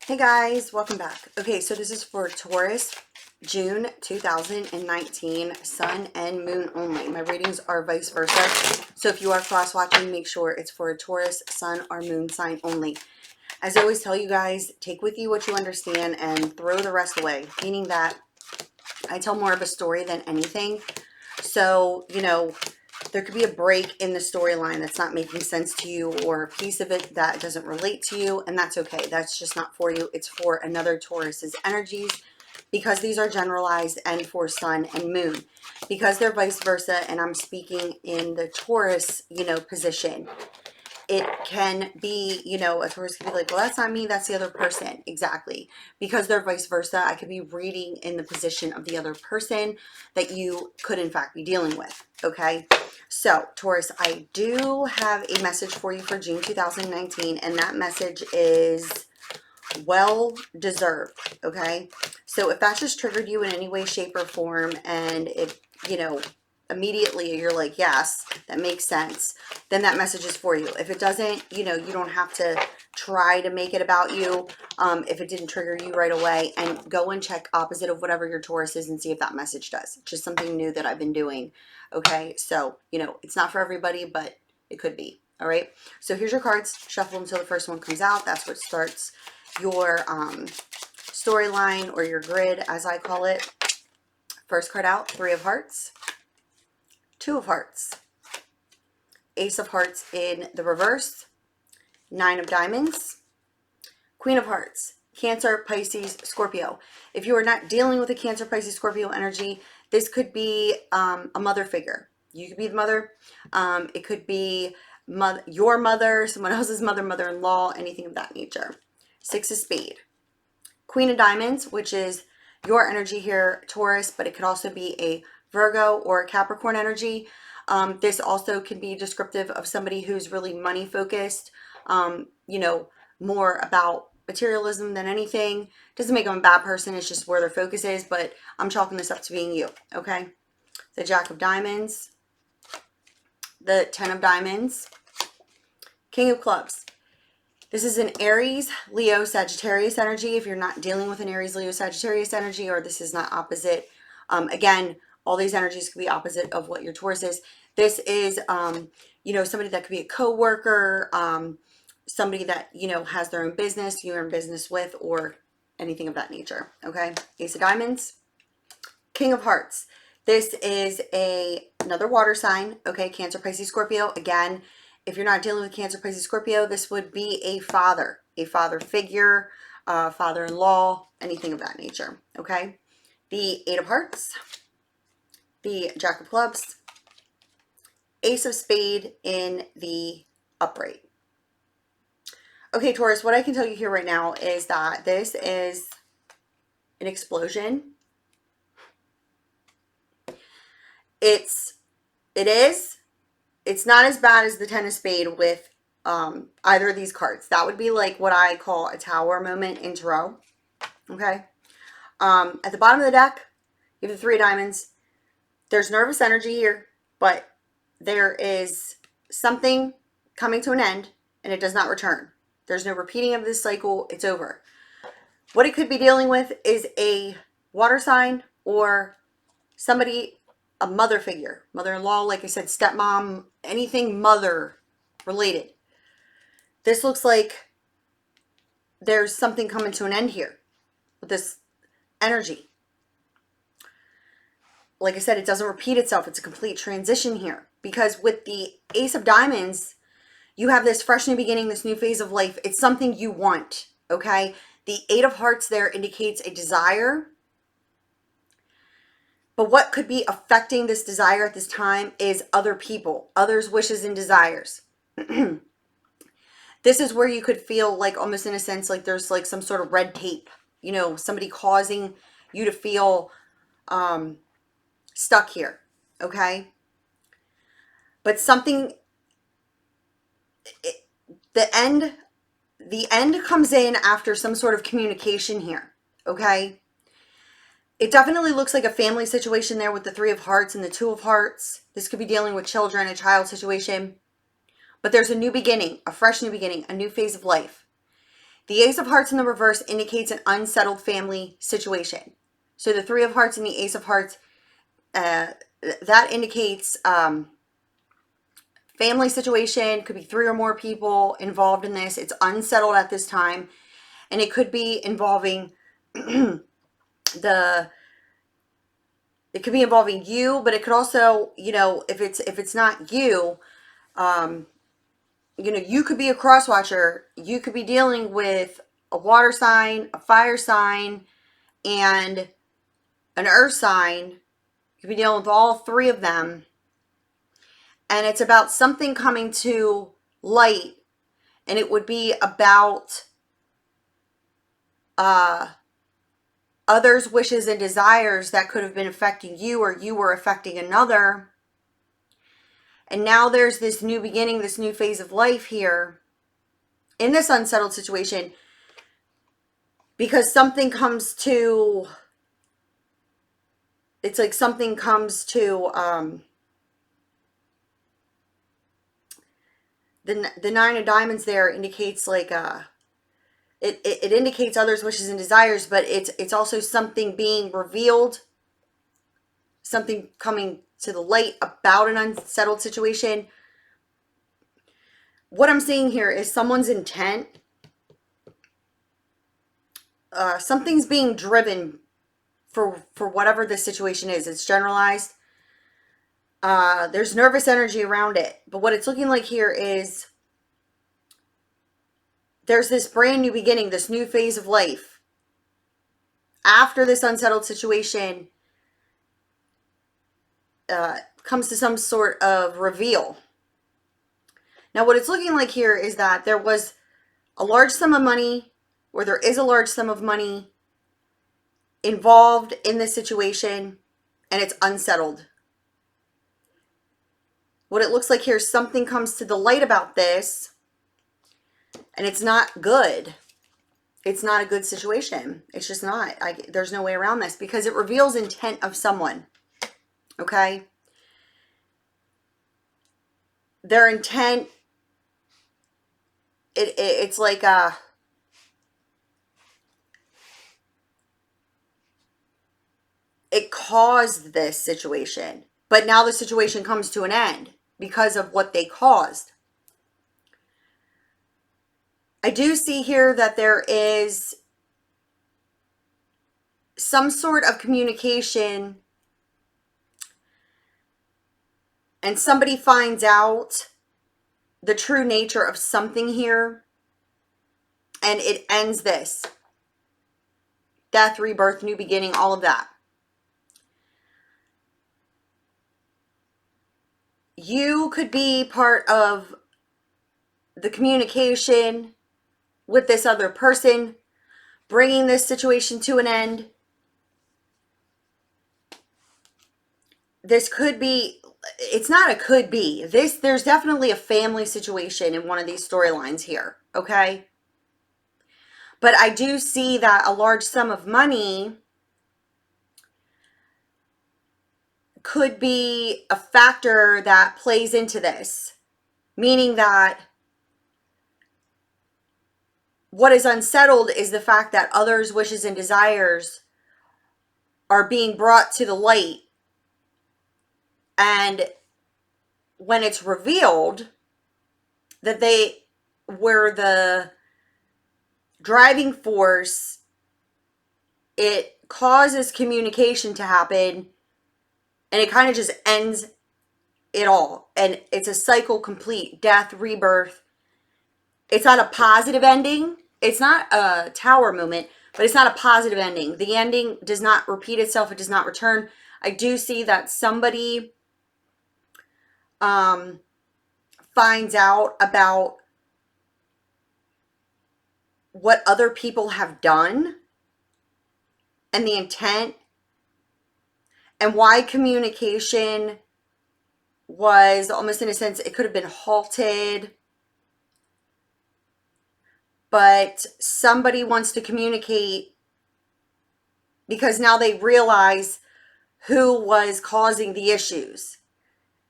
Hey guys, welcome back. Okay, so this is for Taurus, June 2019, sun and moon only. My readings are vice versa. So if you are cross watching, make sure it's for a Taurus, sun or moon sign only. As I always tell you guys, take with you what you understand and throw the rest away. Meaning that I tell more of a story than anything. So, you know, there could be a break in the storyline that's not making sense to you, or a piece of it that doesn't relate to you, and that's okay. That's just not for you. It's for another Taurus's energies, because these are generalized, and for sun and moon. Because they're vice versa, and I'm speaking in the Taurus, position. It can be, a Taurus could be like, well, that's not me, that's the other person. Exactly. Because they're vice versa, I could be reading in the position of the other person that you could, in fact, be dealing with. Okay? So, Taurus, I do have a message for you for June 2019, and that message is well deserved. Okay? So, if that just triggered you in any way, shape, or form, and it, immediately you're like, yes, that makes sense, then that message is for you. If it doesn't, you don't have to try to make it about you. If it didn't trigger you right away, and go and check opposite of whatever your Taurus is and see if that message does. Just something new that I've been doing. Okay, so it's not for everybody, but it could be. All right, so here's your cards. Shuffle them until the first one comes out. That's what starts your storyline, or your grid, as I call it. First card out, Three of Hearts, Two of Hearts, Ace of Hearts in the reverse, Nine of Diamonds, Queen of Hearts, Cancer, Pisces, Scorpio. If you are not dealing with a Cancer, Pisces, Scorpio energy, this could be a mother figure. You could be the mother. It could be your mother, someone else's mother, mother-in-law, anything of that nature. Six of Spades. Queen of Diamonds, which is your energy here, Taurus, but it could also be a Virgo or Capricorn energy. This also can be descriptive of somebody who's really money focused, more about materialism than anything. Doesn't make them a bad person, it's just where their focus is, but I'm chalking this up to being you, okay? The Jack of Diamonds, the Ten of Diamonds, King of Clubs. This is an Aries, Leo, Sagittarius energy. If you're not dealing with an Aries, Leo, Sagittarius energy, or this is not opposite, again, all these energies could be opposite of what your Taurus is. This is, somebody that could be a co-worker, somebody that, has their own business, you're in business with, or anything of that nature, okay? Ace of Diamonds, King of Hearts. This is another water sign, okay? Cancer, Pisces, Scorpio. Again, if you're not dealing with Cancer, Pisces, Scorpio, this would be a father figure, father-in-law, anything of that nature, okay? The Eight of Hearts, the Jack of Clubs, Ace of Spades in the upright. Okay, Taurus, what I can tell you here right now is that this is an explosion. It's not as bad as the Ten of Spades with either of these cards. That would be like what I call a tower moment in tarot. Okay. At the bottom of the deck, you have the Three of Diamonds. There's nervous energy here, but there is something coming to an end, and it does not return. There's no repeating of this cycle. It's over. What it could be dealing with is a water sign, or somebody, a mother figure, mother-in-law, like I said, stepmom, anything mother related. This looks like there's something coming to an end here with this energy. Like I said, it doesn't repeat itself. It's a complete transition here, because with the Ace of Diamonds, you have this fresh new beginning, this new phase of life. It's something you want, okay? The Eight of Hearts there indicates a desire. But what could be affecting this desire at this time is other people, others' wishes and desires. This is where you could feel like, almost in a sense, like there's like some sort of red tape, somebody causing you to feel stuck here, okay? But something, the end comes in after some sort of communication here, okay? It definitely looks like a family situation there with the Three of Hearts and the Two of Hearts. This could be dealing with children, a child situation. But there's a new beginning, a fresh new beginning, a new phase of life. The Ace of Hearts in the reverse indicates an unsettled family situation. So the Three of Hearts and the Ace of Hearts, that indicates family situation. Could be 3 or more people involved in this. It's unsettled at this time. And it could be involving it could be involving you, but it could also, you know, if it's not you, you know, you could be a cross watcher. You could be dealing with a water sign, a fire sign, and an earth sign. You could be dealing with all 3 of them. And it's about something coming to light. And it would be about others' wishes and desires that could have been affecting you, or you were affecting another. And now there's this new beginning, this new phase of life here in this unsettled situation, because something comes to, it's like something comes to, the 9 of Diamonds there indicates like it indicates others' wishes and desires, but it's also something being revealed, something coming to the light about an unsettled situation. What I'm seeing here is someone's intent. Something's being driven for whatever this situation is. It's generalized. There's nervous energy around it. But what it's looking like here is there's this brand new beginning, this new phase of life. After this unsettled situation comes to some sort of reveal. Now, what it's looking like here is that there was a large sum of money, or there is a large sum of money involved in this situation, and it's unsettled. What it looks like here is something comes to the light about this, and it's not good. It's not a good situation. It's just not. There's no way around this, because it reveals intent of someone. Okay? Their intent, it's like it caused this situation, but now the situation comes to an end because of what they caused. I do see here that there is some sort of communication, and somebody finds out the true nature of something here, and it ends this. Death, rebirth, new beginning, all of that. You could be part of the communication with this other person, bringing this situation to an end. This could be, it's not a could be. There's definitely a family situation in one of these storylines here, okay? But I do see that a large sum of money could be a factor that plays into this, meaning that what is unsettled is the fact that others' wishes and desires are being brought to the light. And when it's revealed that they were the driving force, it causes communication to happen, and it kind of just ends it all. And it's a cycle complete, death, rebirth. It's not a positive ending. It's not a tower moment, but it's not a positive ending. The ending does not repeat itself. It does not return. I do see that somebody finds out about what other people have done and the intent, and why communication was almost, in a sense, it could have been halted. But somebody wants to communicate because now they realize who was causing the issues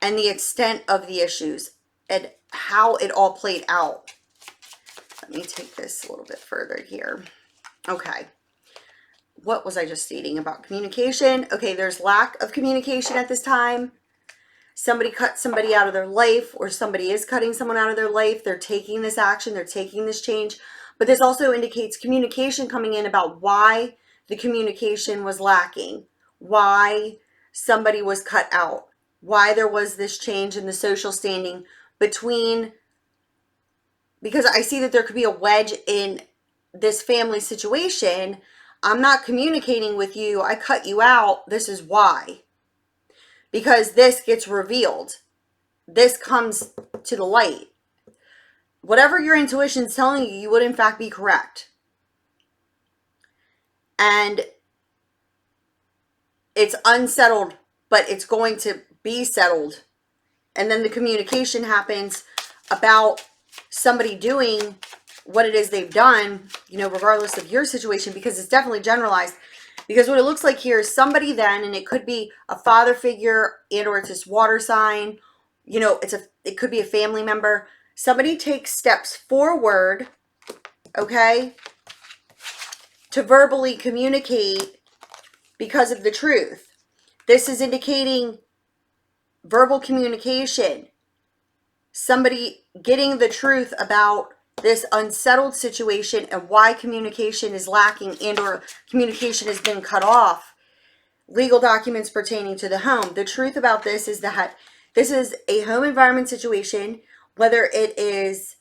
and the extent of the issues and how it all played out. Let me take this a little bit further here. Okay. What was I just stating about communication? Okay, there's lack of communication at this time. Somebody cut somebody out of their life, or somebody is cutting someone out of their life. They're taking this action. They're taking this change. But this also indicates communication coming in about why the communication was lacking, why somebody was cut out, why there was this change in the social standing between, because I see that there could be a wedge in this family situation. I'm not communicating with you. I cut you out. This is why. Because this gets revealed. This comes to the light. Whatever your intuition is telling you, you would in fact be correct. And it's unsettled, but it's going to be settled. And then the communication happens about somebody doing what it is they've done, you know, regardless of your situation, because it's definitely generalized. Because what it looks like here is somebody then, and it could be a father figure and or it's this water sign, you know, it could be a family member. Somebody takes steps forward, okay, to verbally communicate because of the truth. This is indicating verbal communication. Somebody getting the truth about this unsettled situation and why communication is lacking and or communication has been cut off. Legal documents pertaining to the home. The truth about this is that this is a home environment situation, whether it is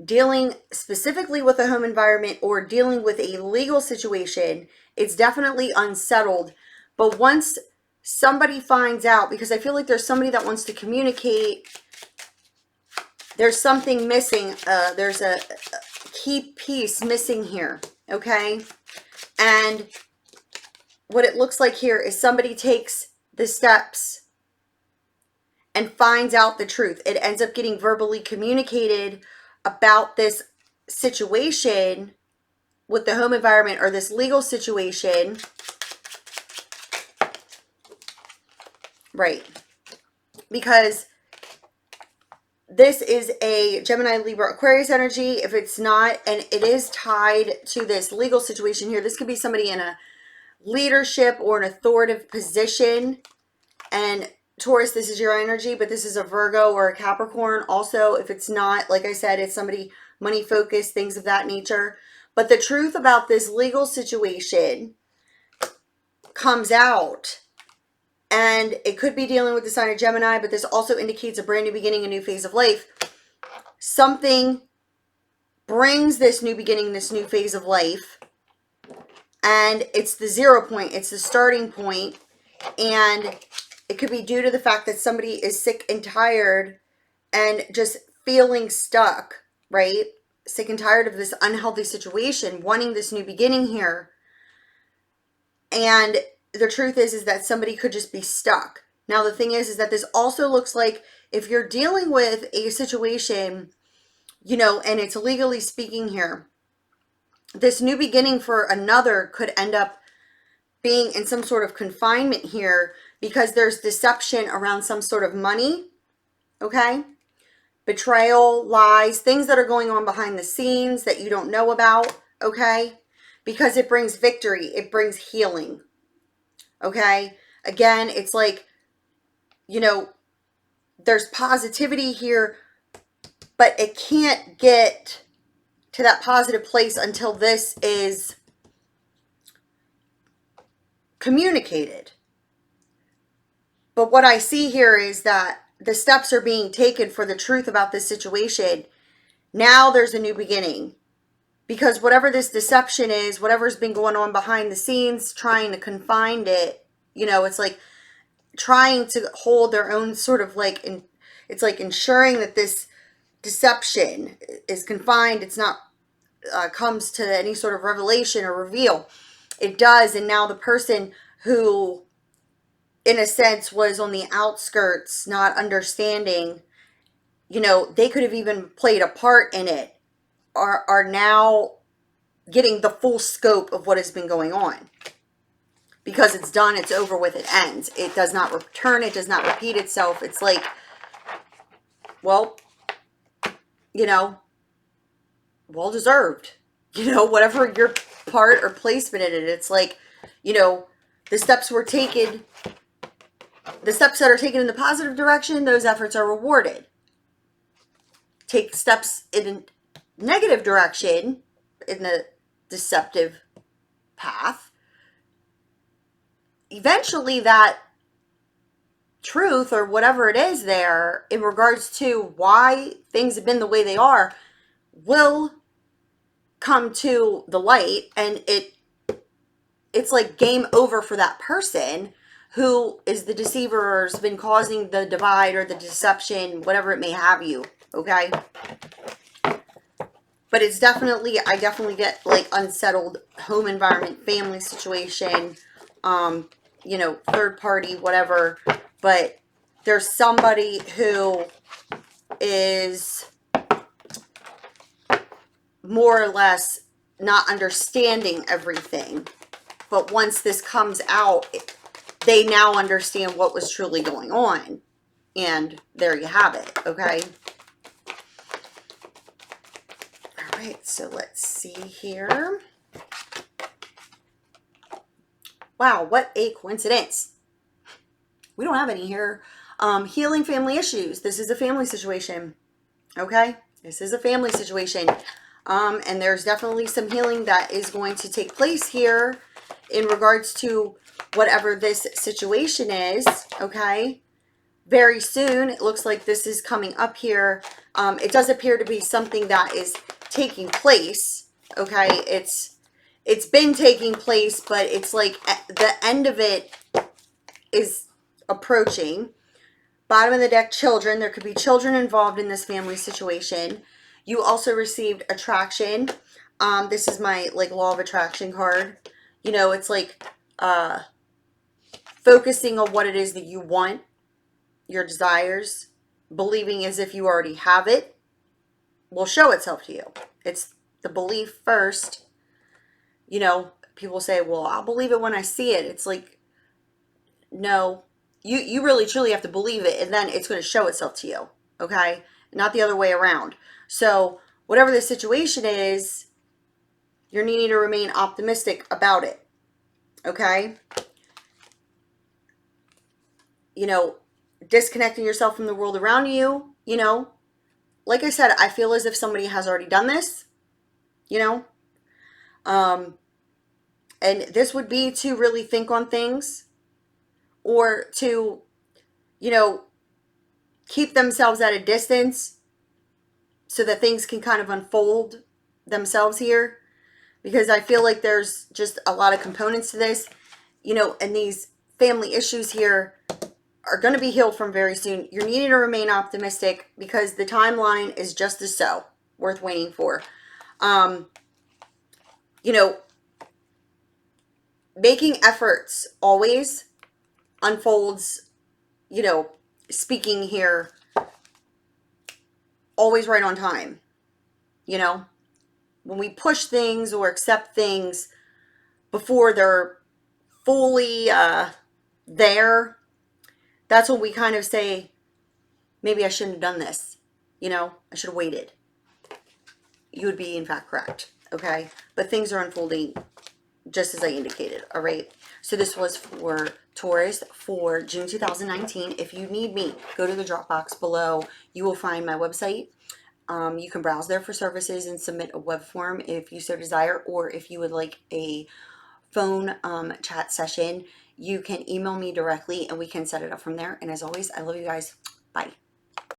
dealing specifically with a home environment or dealing with a legal situation. It's definitely unsettled. But once somebody finds out, because I feel like there's somebody that wants to communicate, there's something missing. There's a key piece missing here, okay? And what it looks like here is somebody takes the steps and finds out the truth. It ends up getting verbally communicated about this situation with the home environment or this legal situation. Right. Because this is a Gemini, Libra, Aquarius energy. If it's not, and it is tied to this legal situation here, this could be somebody in a leadership or an authoritative position. And Taurus, this is your energy, but this is a Virgo or a Capricorn. Also, if it's not, like I said, it's somebody money focused, things of that nature. But the truth about this legal situation comes out, and it could be dealing with the sign of Gemini, but this also indicates a brand new beginning, a new phase of life. Something brings this new beginning, this new phase of life, and it's the 0 point. It's the starting point, and it could be due to the fact that somebody is sick and tired and just feeling stuck, right? Sick and tired of this unhealthy situation, wanting this new beginning here. And the truth is that somebody could just be stuck. Now, the thing is that this also looks like if you're dealing with a situation, you know, and it's legally speaking here, this new beginning for another could end up being in some sort of confinement here because there's deception around some sort of money, okay? Betrayal, lies, things that are going on behind the scenes that you don't know about, okay? Because it brings victory, it brings healing, okay? Again, it's like, you know, there's positivity here, but it can't get to that positive place until this is communicated. But what I see here is that the steps are being taken for the truth about this situation. Now there's a new beginning. Because whatever this deception is, whatever's been going on behind the scenes, trying to confine it, you know, it's like trying to hold their own sort of like, it's like ensuring that this deception is confined. It's not, comes to any sort of revelation or reveal. It does. And now the person who, in a sense, was on the outskirts, not understanding, you know, they could have even played a part in it, are now getting the full scope of what has been going on. Because it's done, it's over with, it ends. It does not return, it does not repeat itself. It's like, well, you know, well deserved. You know, whatever your part or placement in it, it's like, you know, the steps were taken, the steps that are taken in the positive direction, those efforts are rewarded. Take steps in a negative direction, in the deceptive path, eventually that truth or whatever it is there in regards to why things have been the way they are will come to the light, and it's like game over for that person who is the deceiver or has been causing the divide or the deception, whatever it may have you. Okay, but it's definitely, I definitely get like unsettled home environment, family situation, you know, third party, whatever. But there's somebody who is more or less not understanding everything. But once this comes out, they now understand what was truly going on. And there you have it, okay? All right, so let's see here. Wow, what a coincidence. We don't have any here. Healing family issues. This is a family situation, okay? This is a family situation. And there's definitely some healing that is going to take place here in regards to whatever this situation is, okay? Very soon, it looks like this is coming up here. It does appear to be something that is taking place, okay? It's been taking place, but it's like the end of it is approaching. Bottom of the deck, children. There could be children involved in this family situation. You also received attraction. This is my like law of attraction card. You know, it's like focusing on what it is that you want, your desires, believing as if you already have it will show itself to you. It's the belief first. You know, people say, well, I'll believe it when I see it. It's like, no, you really truly have to believe it, and then it's going to show itself to you, okay? Not the other way around. So whatever the situation is, you're needing to remain optimistic about it, okay? You know, disconnecting yourself from the world around you, you know, like I said, I feel as if somebody has already done this, you know, and this would be to really think on things, or to, you know, keep themselves at a distance so that things can kind of unfold themselves here, because I feel like there's just a lot of components to this, you know, and these family issues here are going to be healed from very soon. You're needing to remain optimistic because the timeline is just as so worth waiting for. You know, making efforts always unfolds, you know, speaking here, always right on time. You know, when we push things or accept things before they're fully there, that's when we kind of say, maybe I shouldn't have done this. You know, I should have waited. You would be in fact correct, okay? But things are unfolding just as I indicated, all right? So this was for Taurus for June 2019. If you need me, go to the drop box below. You will find my website. You can browse there for services and submit a web form if you so desire, or if you would like a phone chat session, you can email me directly and we can set it up from there. And as always, I love you guys. Bye.